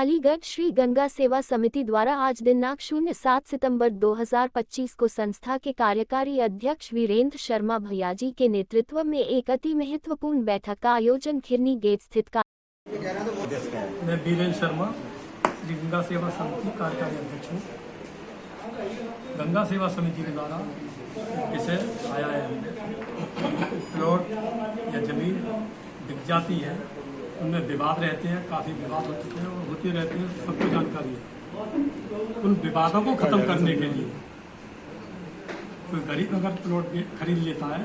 अलीगढ़ श्री गंगा सेवा समिति द्वारा आज दिनांक 07 सितंबर 2025 को संस्था के कार्यकारी अध्यक्ष वीरेंद्र शर्मा भैयाजी के नेतृत्व में एक अति महत्वपूर्ण बैठक का आयोजन खिरनी गेट स्थित मैं वीरेंद्र शर्मा श्री गंगा सेवा समिति कार्यकारी अध्यक्ष हूँ। गंगा सेवा समिति के द्वारा विषय आया है हमने प्लॉट या जमीन बिक जाती है, उनमें विवाद रहते हैं, काफ़ी विवाद हो चुके हैं और होते रहते हैं, सबको जानकारी है। उन विवादों को ख़त्म करने के लिए कोई गरीब अगर प्लॉट खरीद लेता है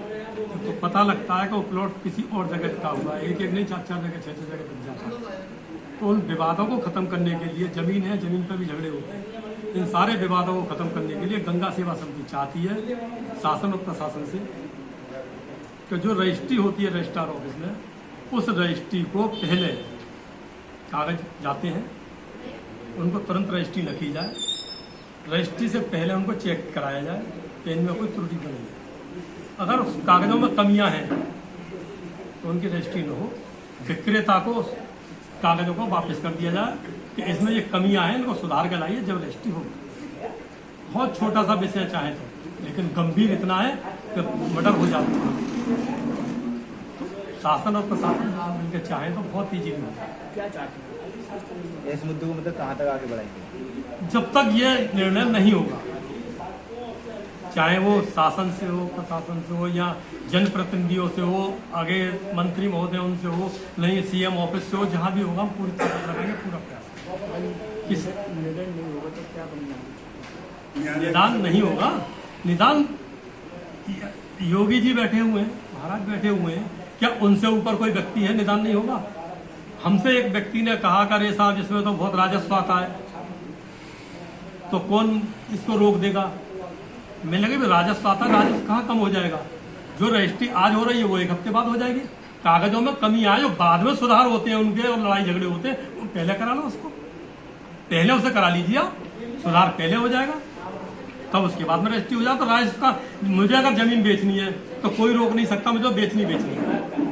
तो पता लगता है कि वो प्लॉट किसी और जगह बिका हुआ है, एक नहीं 4-4 जगह 6-6 जगह बिक जाता है। तो उन विवादों को ख़त्म करने के लिए ज़मीन है, ज़मीन पर भी झगड़े होते हैं, इन सारे विवादों को ख़त्म करने के लिए गंगा सेवा समिति चाहती है शासन और प्रशासन से कि जो रजिस्ट्री होती है रजिस्ट्रार ऑफिस में, उस रजिस्ट्री को पहले कागज जाते हैं, उनको तुरंत रजिस्ट्री लिखी जाए, रजिस्ट्री से पहले उनको चेक कराया जाए कि इनमें कोई त्रुटि तो नहीं है। अगर उस कागजों में कमियां हैं तो उनकी रजिस्ट्री न हो, विक्रेता को उस कागजों को वापस कर दिया जाए कि इसमें ये कमियां हैं, इनको सुधार के लाइए जब रजिस्ट्री होगी। बहुत छोटा सा विषय चाहे तो, लेकिन गंभीर इतना है कि मर्डर हो जाता है। शासन और प्रशासन मिलकर चाहें तो बहुत ईजी होगा। क्या चाहते हैं इस मुद्दे को, मतलब कहाँ तक आगे बढ़ाएंगे? जब तक ये निर्णय नहीं होगा, चाहे वो शासन से हो, प्रशासन से हो या जनप्रतिनिधियों से हो, आगे मंत्री महोदय उनसे हो, नहीं सीएम ऑफिस से हो, जहाँ भी होगा हम पूरी तरह लगाएंगे, पूरा प्रयास। किस निदान नहीं होगा तो क्या बनेगा? निदान नहीं होगा, निदान योगी जी बैठे हुए हैं, महाराज बैठे हुए हैं, क्या उनसे ऊपर कोई व्यक्ति है? निदान नहीं होगा। हमसे एक व्यक्ति ने कहा कि अरे साहब जिसमें तो बहुत राजस्व आता है, तो कौन इसको रोक देगा? मैं लगे भी राजस्व आता है, राजस्व कहाँ कम हो जाएगा? जो रजिस्ट्री आज हो रही है वो एक हफ्ते बाद हो जाएगी। कागजों में कमी आए, जो बाद में सुधार होते हैं उनके और लड़ाई झगड़े होते हैं, वो पहले करा लो, उसको पहले उसे करा लीजिए, सुधार पहले हो जाएगा, तब उसके बाद में रजिस्ट्री हो जाए। तो राजस्व का मुझे अगर जमीन बेचनी है तो कोई रोक नहीं सकता, मुझे बेचनी है।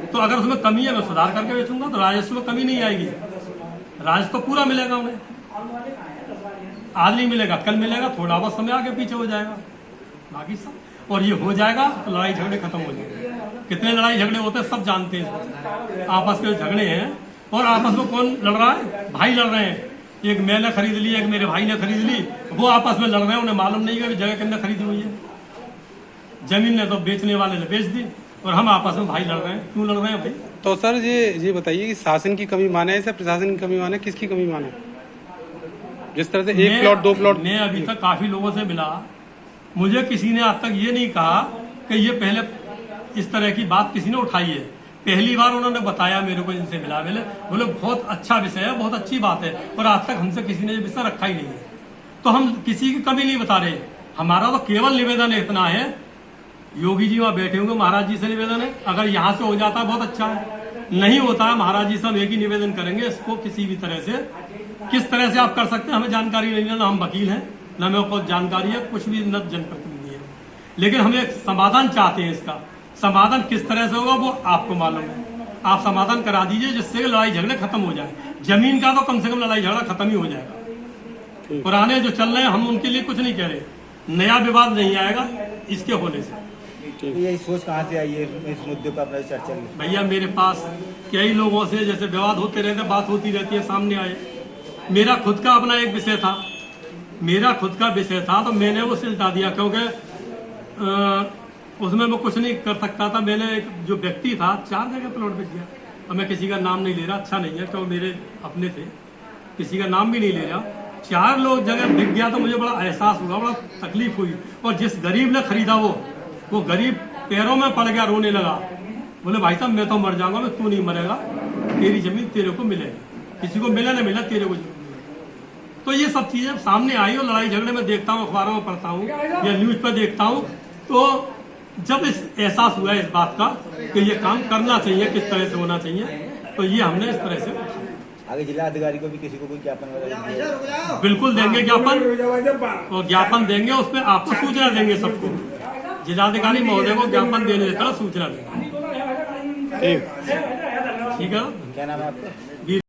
तो अगर उसमें कमी है मैं सुधार करके बेचूंगा, तो राजस्व में कमी नहीं आएगी, राजस्व तो पूरा मिलेगा उन्हें। आज नहीं मिलेगा, कल मिलेगा, थोड़ा बहुत समय आगे पीछे हो जाएगा, बाकी सब। और ये हो जाएगा तो लड़ाई झगड़े खत्म हो जाएंगे। कितने लड़ाई झगड़े होते हैं सब जानते हैं, आपस के झगड़े हैं। और आपस में कौन लड़ रहा है? भाई लड़ रहे हैं। एक मैंने खरीद ली, एक मेरे भाई ने खरीद ली, वो आपस में लड़ रहे हैं, उन्हें मालूम नहीं है कि जगह किसने खरीदी हुई है। जमीन ने तो बेचने वाले ने बेच दी और हम आपस में भाई लड़ रहे हैं। क्यों लड़ रहे हैं भाई? तो सर ये बताइए कि शासन की कमी माने या प्रशासन की कमी माने, किसकी कमी माने? जिस तरह से एक प्लॉट 2 प्लॉट। मैं अभी तक काफी लोगों से मिला, मुझे किसी ने आज तक ये नहीं कहा कि ये पहले इस तरह की बात किसी ने उठाई है। पहली बार उन्होंने बताया मेरे को, इनसे मिला, बोले बहुत अच्छा विषय है, बहुत अच्छी बात है, और आज तक हमसे किसी ने ये विषय रखा ही नहीं है। तो हम किसी की कमी नहीं बता रहे, हमारा तो केवल निवेदन इतना है, योगी जी वहाँ बैठे होंगे, महाराज जी से निवेदन है, अगर यहाँ से हो जाता है बहुत अच्छा है, नहीं होता है महाराज जी से हम एक ही निवेदन करेंगे, इसको किसी भी तरह से, किस तरह से आप कर सकते हैं हमें जानकारी नहीं है, ना हम वकील हैं, ना मेरे को जानकारी है, कुछ भी न जनप्रतिनिधि है, लेकिन हम एक समाधान चाहते हैं। इसका समाधान किस तरह से होगा वो आपको मालूम है, आप समाधान करा दीजिए जिससे लड़ाई झगड़े खत्म हो जाए। जमीन का तो कम से कम लड़ाई झगड़ा खत्म ही हो जाएगा। पुराने जो चल रहे हैं हम उनके लिए कुछ नहीं कह रहे, नया विवाद नहीं आएगा इसके होने से। ये सोच कहाँ से आई है इस मुद्दे पर अपना चर्चा में? भैया मेरे पास कई लोगों से जैसे विवाद होते रहते, बात होती रहती है, सामने आए। मेरा खुद का अपना एक विषय था, तो मैंने वो सिलटा दिया, क्योंकि उसमें मैं कुछ नहीं कर सकता था। मैंने एक जो व्यक्ति था 4 जगह प्लॉट बेच दिया, और मैं किसी का नाम नहीं ले रहा, अच्छा नहीं है, क्योंकि मेरे अपने थे, किसी का नाम भी नहीं ले रहा। 4 लोग जगह बिक गया तो मुझे बड़ा एहसास हुआ, बड़ा तकलीफ हुई। और जिस गरीब ने खरीदा वो गरीब पैरों में पड़ गया, रोने लगा, बोले भाई साहब मैं तो मर जाऊंगा, मैं तू नहीं मरेगा, तेरी जमीन तेरे को मिलेगी, किसी को मिला ना मिला तेरे को जरूर मिलेगी। तो ये सब चीजें सामने आई और लड़ाई झगड़े में देखता हूँ, अखबारों में पढ़ता हूँ या न्यूज पर देखता हूँ, तो जब इस एहसास हुआ इस बात का कि ये काम करना चाहिए, किस तरह से होना चाहिए, तो ये हमने इस तरह से आगे जिला अधिकारी को भी किसी को कोई ज्ञापन बिल्कुल देंगे, ज्ञापन और ज्ञापन देंगे, उस पर आपको सूचना देंगे, सबको जिलाधिकारी महोदय को ज्ञापन देने देता सूचना देंगे। ठीक है, क्या नाम है आपका?